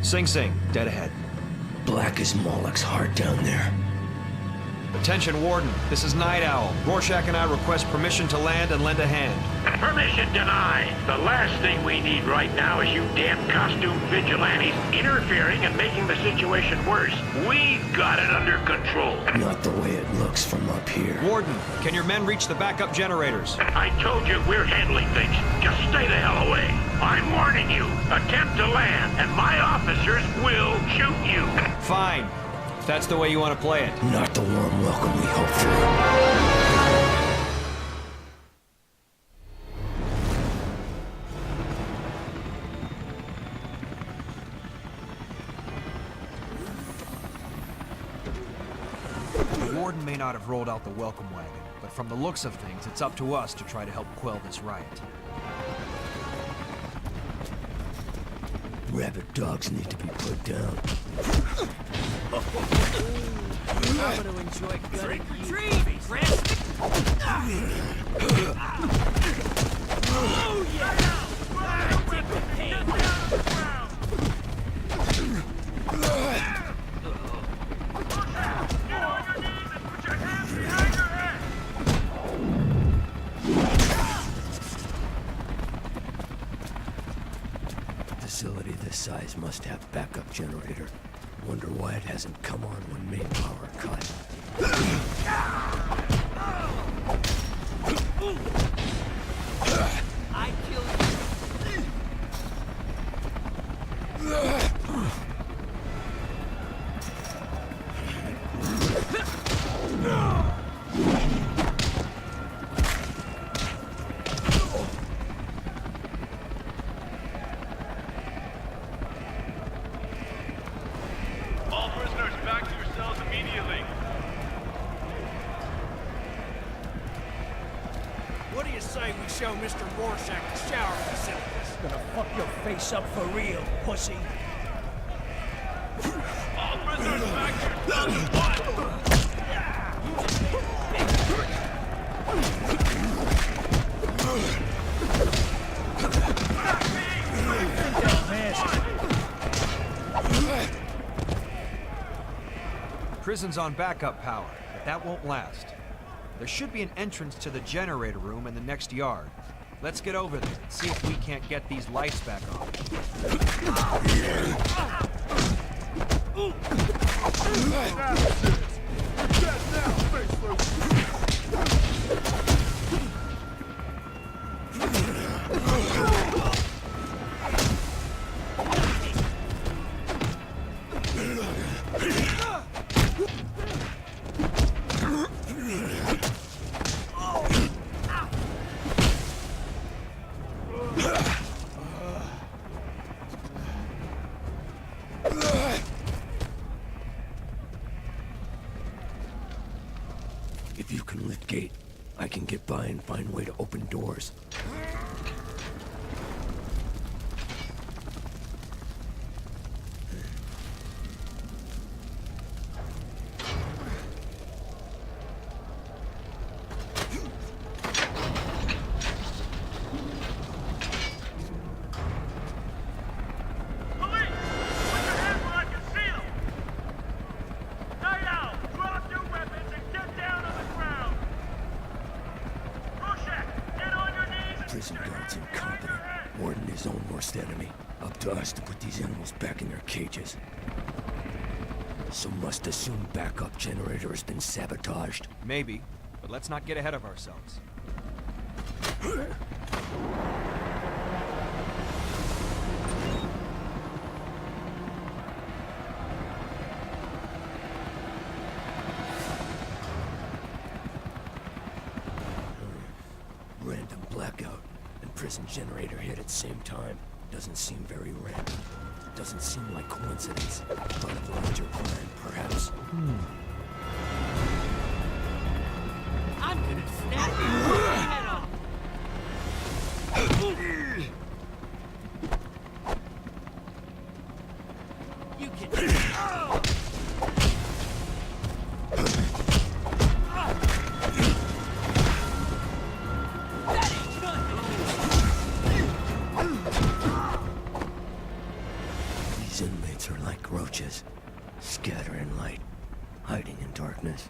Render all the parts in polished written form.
Sing Sing, dead ahead. Black as Moloch's heart down there. Attention, Warden. This is Night Owl. Rorschach and I request permission to land and lend a hand. Permission denied. The last thing we need right now is you damn costume vigilantes interfering and making the situation worse. We've got it under control. Not the way it looks from up here. Warden, can your men reach the backup generators? I told you we're handling things. Just stay the hell away. I'm warning you. Attempt to land, and my officers will shoot you. Fine. If that's the way you want to play it. Not the warm welcome we hoped for. The Warden may not have rolled out the welcome wagon, but from the looks of things, it's up to us to try to help quell this riot. Rabid dogs need to be put down. I'm gonna enjoy gutting you. Retreat! Oh yeah! Take the pain. Facility this size must have backup generator. Wonder why it hasn't come on when main power cut. I kill All prisoners back to your cells immediately. What do you say we show Mr. Rorschach the shower facilities? Gonna fuck your face up for real, pussy. All prisoners back to your cells at once. Prison's on backup power, but that won't last. There should be an entrance to the generator room in the next yard. Let's get over there and see if we can't get these lights back on. If you can lift gate, I can get by and find way to open doors. Police! Put your hands where I can see them! Night Owl, drop your weapons and get down on the ground! Rorschach, get on your knees and Prison stick your guards hands behind incompetent. your head! Warden his own worst enemy. Up to us to put these animals back in their cages. So must assume backup generator has been sabotaged. Maybe, but let's not get ahead of ourselves. Random blackout and prison generator hit at same time. Doesn't seem very random. Doesn't seem like coincidence. Part of a larger plan, perhaps. I'm gonna snap your head off. You can. That ain't good. These These inmates are like roaches, scattering light, hiding in darkness.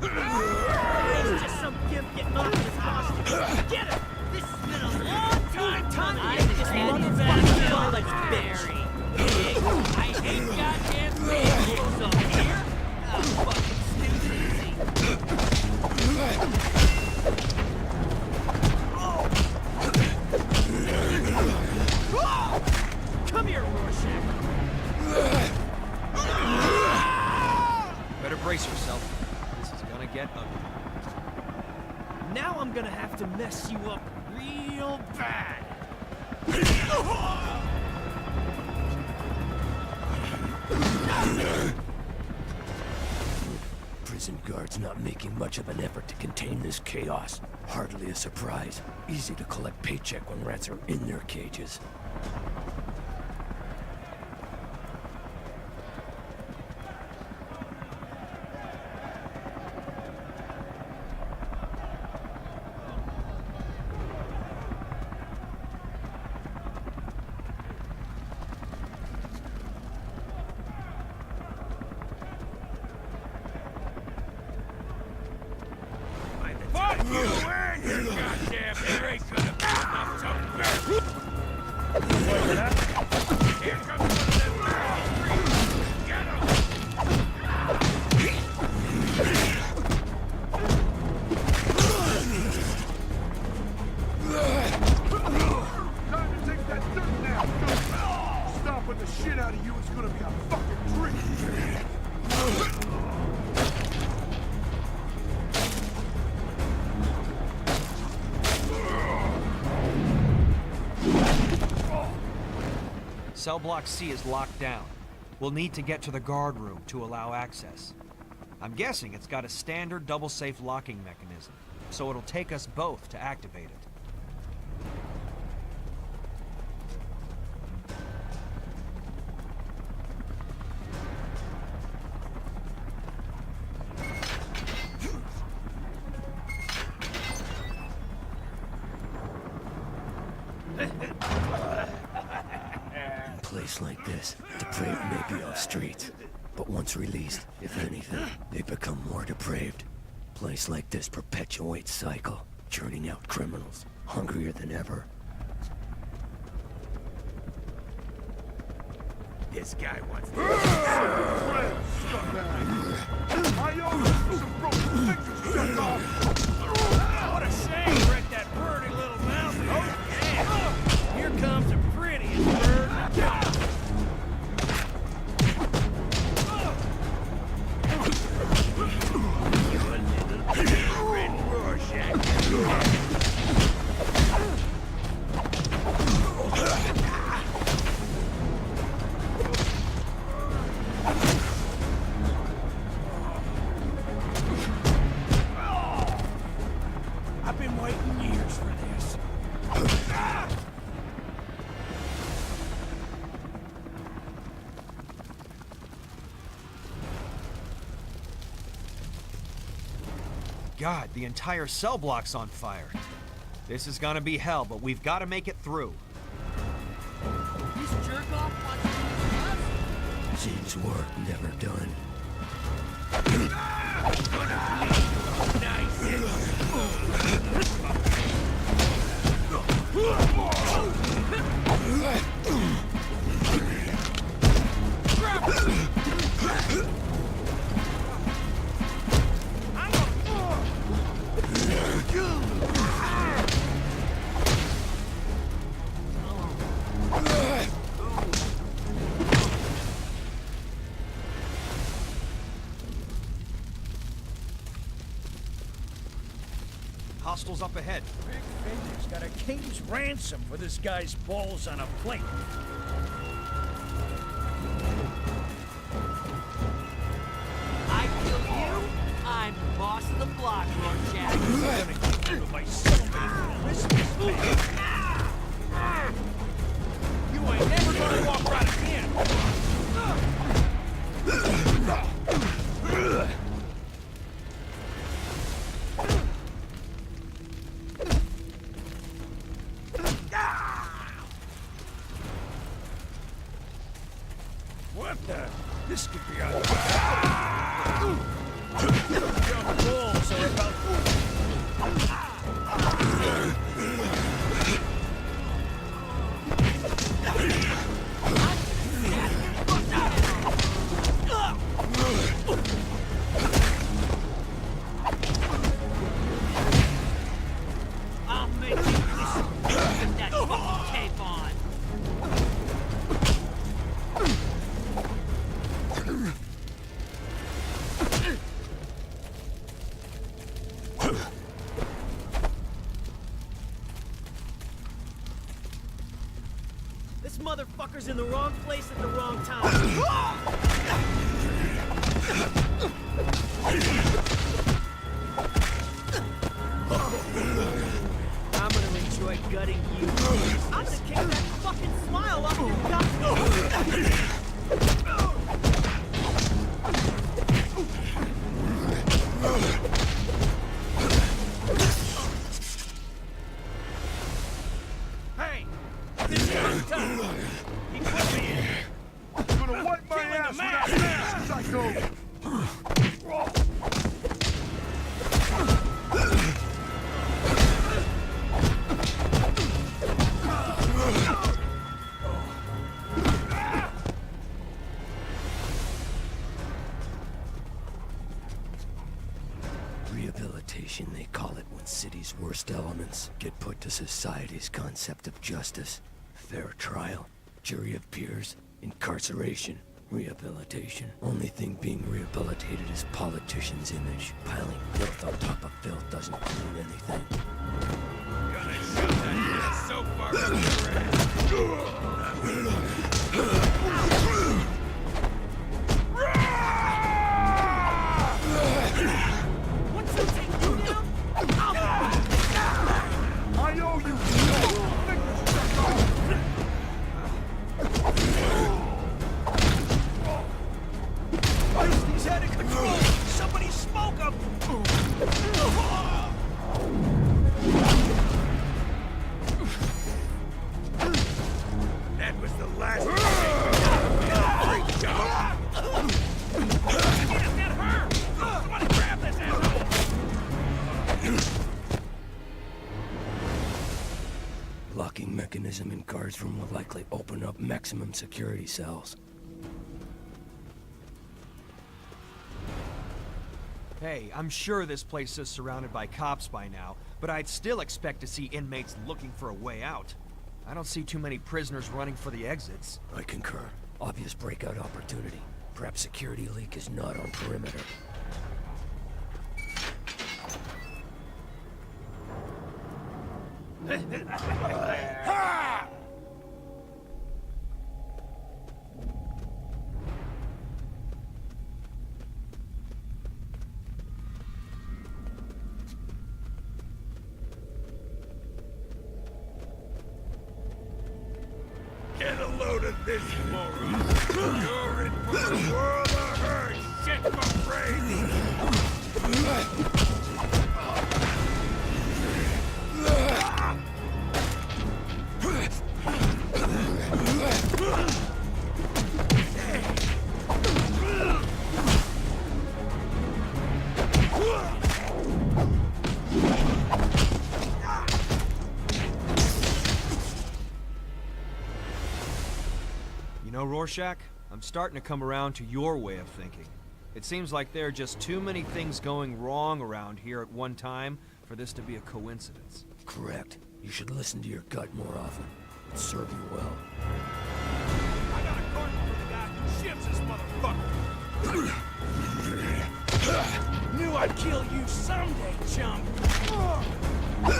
It's just some gimp getting off his hostage. Get him! This has been a long time. I just had his ass let's bury. I hate goddamn things up here. How fucking stupid is he? Come here, Rorschach. Better brace yourself. This is gonna get ugly. Now I'm gonna have to mess you up real bad. Prison guards not making much of an effort to contain this chaos. Hardly a surprise. Easy to collect paycheck when rats are in their cages. Fuck you and your goddamn hair ain't gonna be enough to bear. Here comes one of them girls. Get him! Time to take that dirt now. Stomping the shit out of you is gonna be a fucking treat. Cell block C is locked down. We'll need to get to the guard room to allow access. I'm guessing it's got a standard double safe locking mechanism, so it'll take us both to activate it. A place like this, depraved may be off streets, but once released, if anything, they become more depraved. Place like this perpetuates cycle, churning out criminals, hungrier than ever. This guy wants to I owe you some broken fingers shut off. What a shame, Rick, that pretty little mouth. Oh, yeah. Here comes the prettiest bird in the job. I've been waiting years for this. God, the entire cell block's on fire. This is gonna be hell, but we've got to make it through. This jerk off wants to use us? Seems work never done. Hostiles up ahead. Rick Fender's got a king's ransom for this guy's balls on a plate. I kill you, I'm the boss of the block, Rorschach. I'm gonna get you my cellmate Christmas, man. You ain't never gonna walk right again. This could be a... Your balls are about... I'll make you listen with that fucking tape on. This motherfucker's in the wrong place at the wrong time. I'm gonna enjoy gutting you. I'm gonna kick that fucking smile off your goddamn. Hey! This is my time! He put me in! I'm gonna wipe my ass with that mask, psycho! Rehabilitation, they call it when city's worst elements get put to society's concept of justice. Fair trial, jury of peers, incarceration, rehabilitation. Only thing being rehabilitated is politicians' image. Piling filth on top of filth doesn't mean anything. Gonna shove that ass so far up your ass! What's that take you now? I owe you! Fingers stuck on! He's out of control! Somebody smoke him! That was the last Great job! Get her! Somebody grab this asshole! Locking mechanism in guards room will likely open up maximum security cells. Hey, I'm sure this place is surrounded by cops by now, but I'd still expect to see inmates looking for a way out. I don't see too many prisoners running for the exits. I concur. Obvious breakout opportunity. Perhaps security leak is not on perimeter. Get a load of this, moron! You're in for a world of hurt! Shit for brains! You know, Rorschach, I'm starting to come around to your way of thinking. It seems like there are just too many things going wrong around here at one time for this to be a coincidence. Correct. You should listen to your gut more often. It'll serve you well. I got a carton for the guy who ships this motherfucker! Knew I'd kill you someday, chump! I'm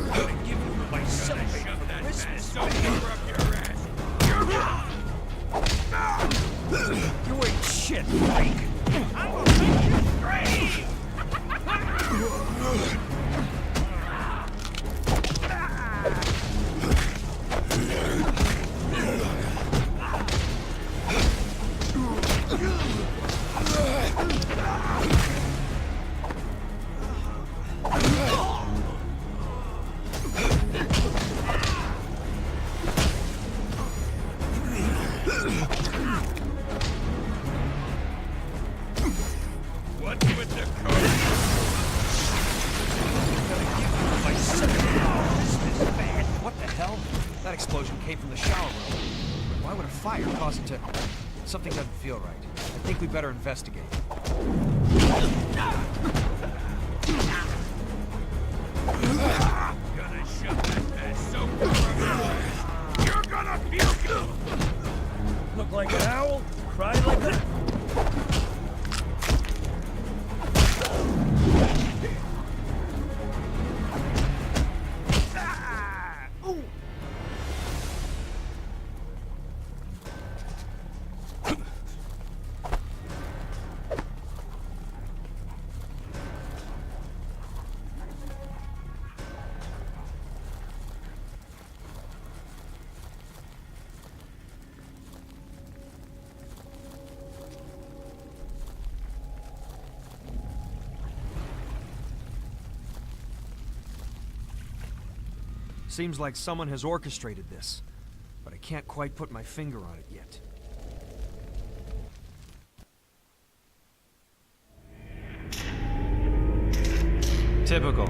gonna give you my celebrate for Christmas! So cover up your ass! You ain't shit, Mike! I'm gonna make you scream! came from the shower room. But why would a fire cause it to... Something doesn't feel right. I think we better investigate. Gonna shove that ass so good. You're gonna feel good. Look like an owl, cry like a... Seems like someone has orchestrated this, but I can't quite put my finger on it yet. Typical.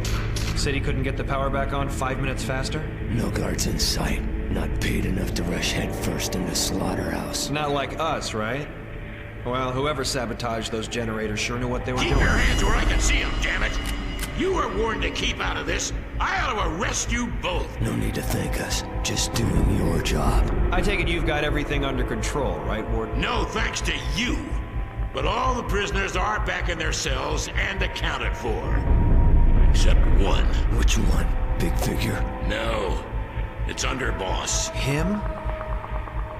City couldn't get the power back on 5 minutes faster? No guards in sight. Not paid enough to rush headfirst into slaughterhouse. Not like us, right? Well, whoever sabotaged those generators sure knew what they were Keep doing. your hands where I can see them, damn it! You were warned to keep out of this. I ought to arrest you both. No need to thank us. Just doing your job. I take it you've got everything under control, right, Warden? No thanks to you. But all the prisoners are back in their cells and accounted for. Except one. Which one? Big figure? No. It's underboss. Him?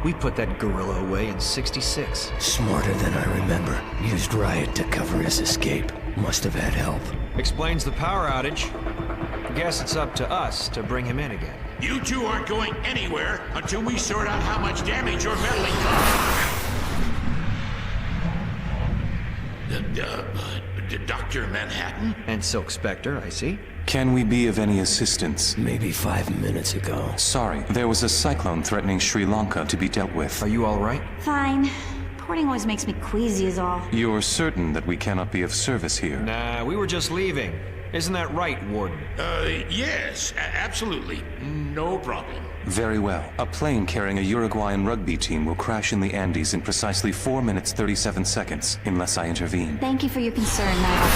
We put that gorilla away in '66. Smarter than I remember. Used riot to cover his escape. Must have had help. Explains the power outage. Guess it's up to us to bring him in again. You two aren't going anywhere until we sort out how much damage your meddling caused. Dr. Manhattan? And Silk Spectre, I see. Can we be of any assistance? Maybe 5 minutes ago. Sorry, there was a cyclone threatening Sri Lanka to be dealt with. Are you all right? Fine. Porting always makes me queasy is all. You're certain that we cannot be of service here? Nah, we were just leaving. Isn't that right, Warden? Yes, absolutely. No problem. Very well. A plane carrying a Uruguayan rugby team will crash in the Andes in precisely 4 minutes 37 seconds, unless I intervene. Thank you for your concern, Niall.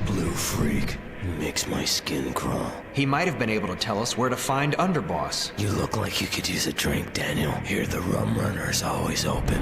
Blue freak. Makes my skin crawl. He might have been able to tell us where to find Underboss. You look like you could use a drink, Daniel. Here the rum runner's always open.